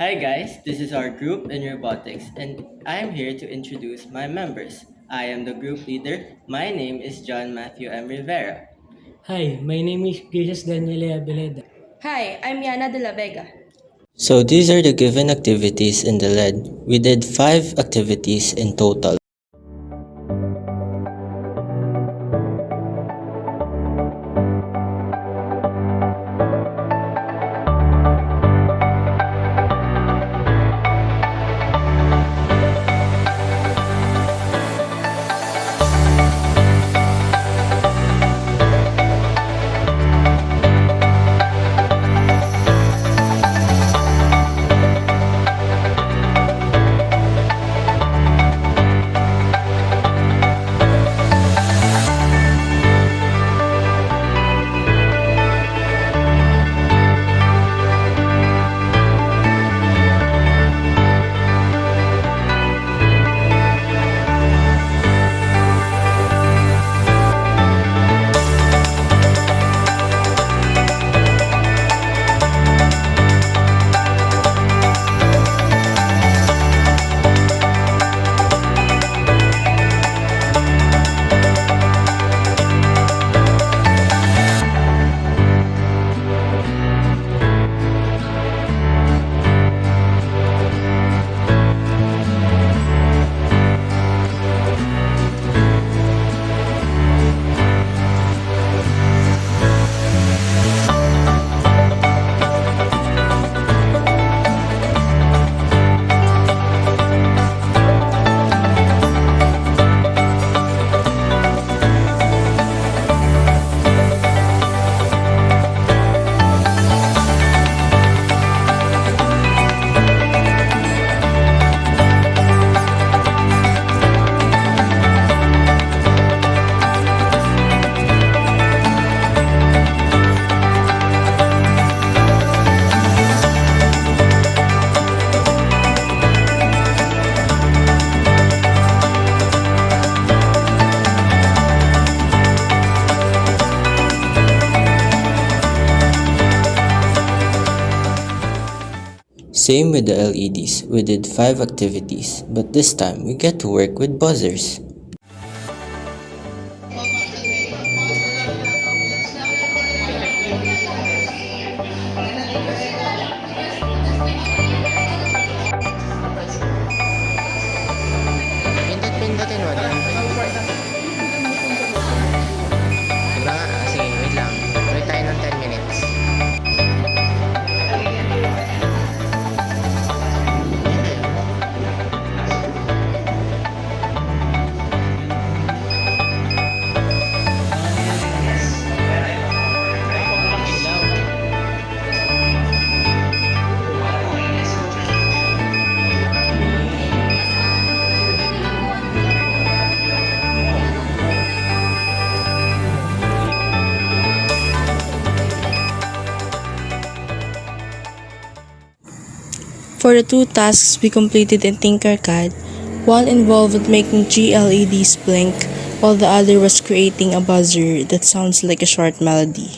Hi guys, this is our group in robotics and I am here to introduce my members. I am the group leader. My name is John Matthew M. Rivera. Hi, my name is Jesus Daniele Abeleda. Hi, I'm Yana de la Vega. So these are the given activities in the lead. We did 5 activities in total. Same with the LEDs. We did 5 activities, but this time we get to work with buzzers. Pindot-pindutin mo din. Diba nga? Sige, wait lang. Wait tayo ng 10 minutes. For the two tasks we completed in Tinkercad, one involved making GLEDs blink, while the other was creating a buzzer that sounds like a short melody.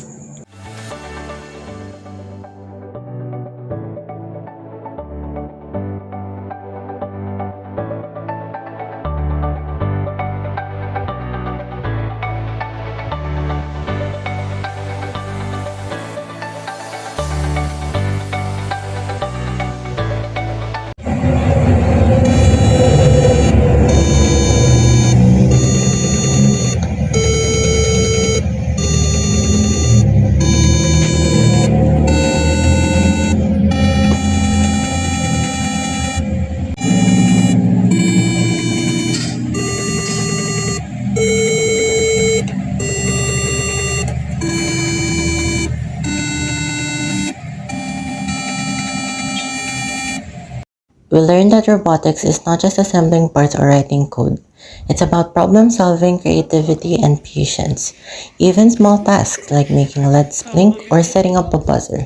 We learned that robotics is not just assembling parts or writing code. It's about problem solving, creativity, and patience. Even small tasks like making LEDs blink or setting up a buzzer.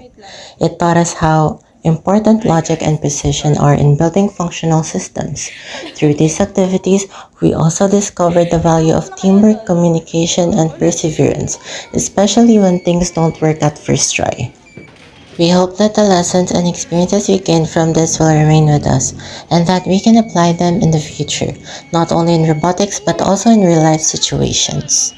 It taught us how important logic and precision are in building functional systems. Through these activities, we also discovered the value of teamwork, communication, and perseverance, especially when things don't work at first try. We hope that the lessons and experiences we gain from this will remain with us and that we can apply them in the future, not only in robotics but also in real life situations.